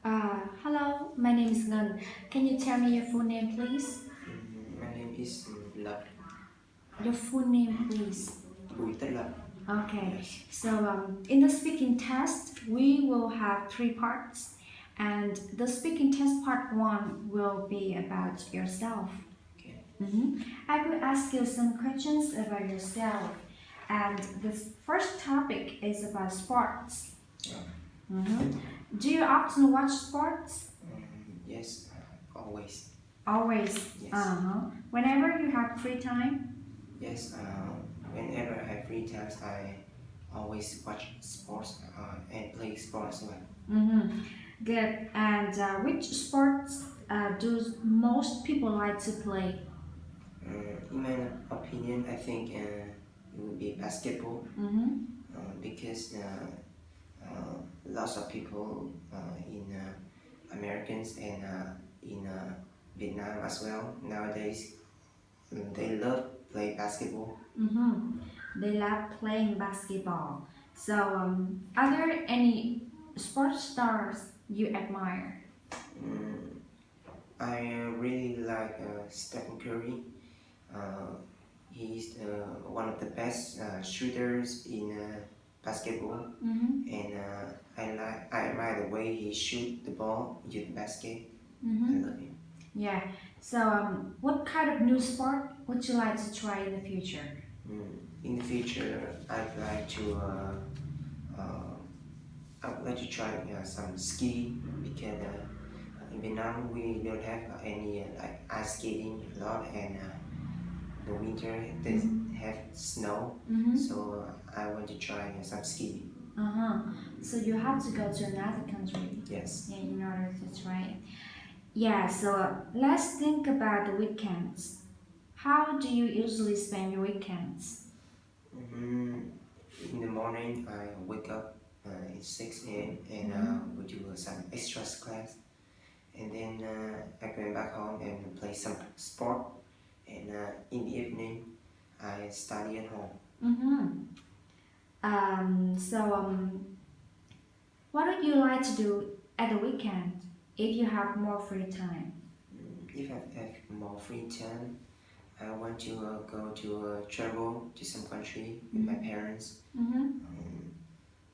Hello, my name is Ngân. Can you tell me your full name, please? My name is Lập, Your full name, please. Bùi Tất Lập. Okay, Yes. so in the speaking test, we will have three parts, and the speaking test part one will be about yourself. Okay. I will ask you some questions about yourself, and the first topic is about sports. Uh, Mhm. Do you often watch sports? yes. Always. Always. Yes. Whenever you have free time. Yes. Whenever I have free times, I always watch sports and play sports. Like Mm-hmm. Good. And which sports do most people like to play? in my opinion, I think it would be basketball Mm-hmm. because lots of people in Americans and in Vietnam as well nowadays they love play basketball. Mm-hmm. They love playing basketball. So, are there any sports stars you admire? Mm, I really like Stephen Curry. Uh, he's one of the best shooters in basketball, Mm-hmm. and I admire the way he shoot the ball into the basket. I Mm-hmm. love him. Yeah. So, what kind of new sport would you like to try in the future? In the future, uh, I would like to try some ski because in Vietnam we don't have any like ice skating a lot, and the winter doesn't have snow, Mm-hmm. so I want to try some skiing. Uh-huh. So you have to go to another country, Yes. yeah, in order to try it. Yeah, so let's think about the weekends. How do you usually spend your weekends? hmm In the morning, I wake up at 6 a.m. and we do some extra class, and then I go back home and play some sport. And in the evening, I study at home. Mm-hmm. So, what would you like to do at the weekend if you have more free time? If I have more free time, I want to go to travel to some country with my parents. Mm-hmm.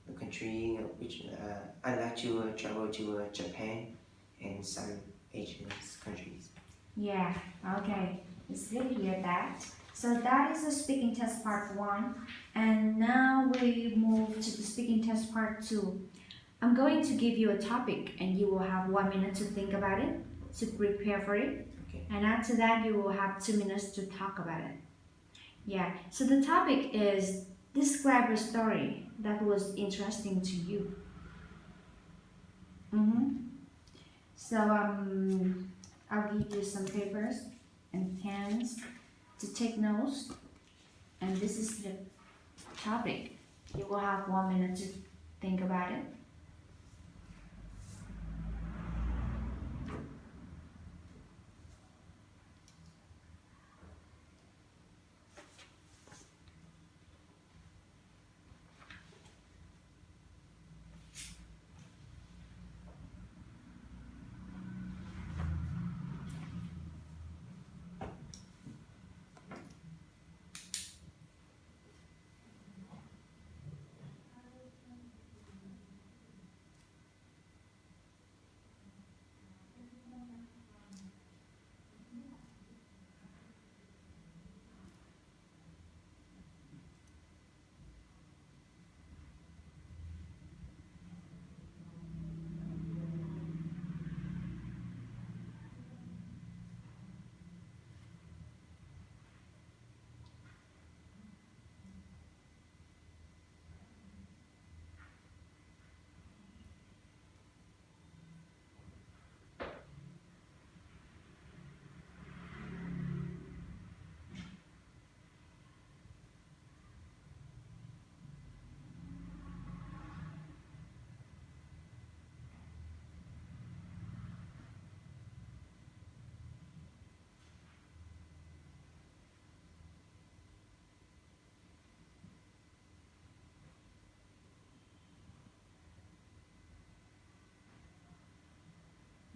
The country which I like to travel to Japan and some Asian countries. Yeah, okay. It's good to hear that. So that is the speaking test part one. And now we move to the speaking test part two. I'm going to give you a topic and you will have 1 minute to think about it, to prepare for it. Okay. And after that, you will have 2 minutes to talk about it. Yeah, so the topic is describe a story that was interesting to you. Mm-hmm. So, I'll give you some papers and pens to take notes, and this is the topic. You will have 1 minute to think about it.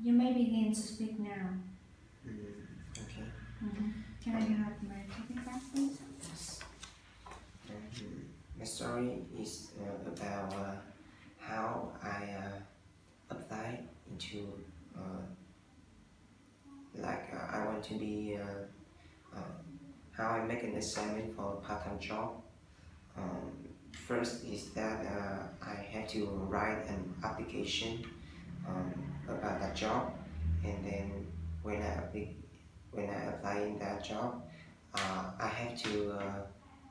You may begin to speak now. Okay. Can I have my topic back, please? Yes. My story is about how I applied into I want to be how I make an assignment for a part-time job. First is that I have to write an application about that job, and then when I apply in that job, I have to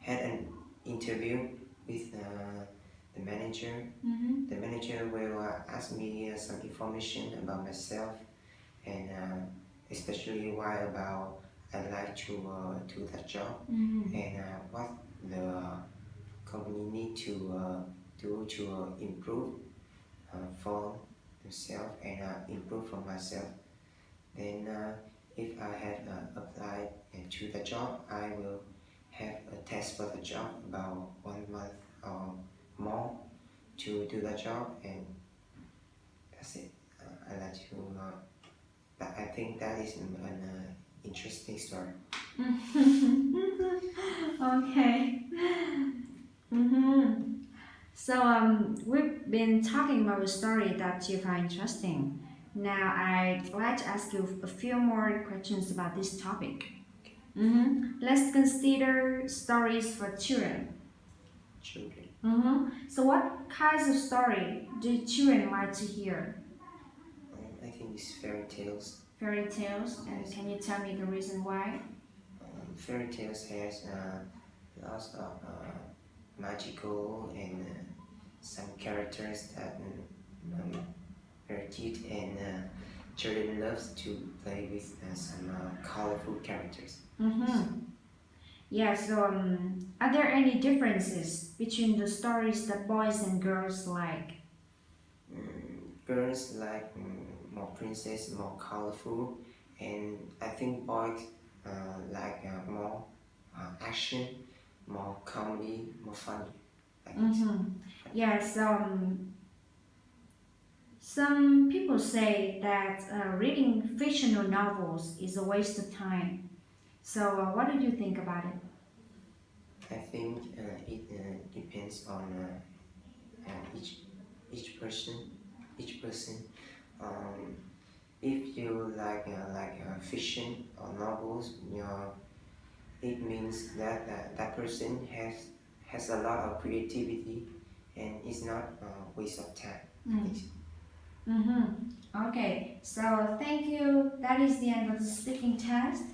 had an interview with the manager. The manager will ask me some information about myself, and especially why about I like to do that job, and what the company need to do to improve for themselves and improve for myself. Then if I have applied to the job, I will have a test for the job about 1 month or more to do the job, and that's it. I like to but I think that is an interesting story. Okay. So we've been talking about a story that you find interesting. Now I'd like to ask you a few more questions about this topic. Let's consider stories for children. Children. So what kinds of story do children like to hear? I think it's fairy tales. Fairy tales, and Yes. can you tell me the reason why? Fairy tales has lots of magical and some characters that very cute, and children loves to play with some colorful characters. Yeah, so are there any differences between the stories that boys and girls like? Girls like more princess, more colorful, and I think boys like more action, more comedy, more funny. Like this. Yes, some people say that reading fictional novels is a waste of time. So, what do you think about it? I think it depends on each person. Each person. If you like fiction or novels, it means that that person has a lot of creativity, and it's not a waste of time. Okay, so thank you. That is the end of the speaking test.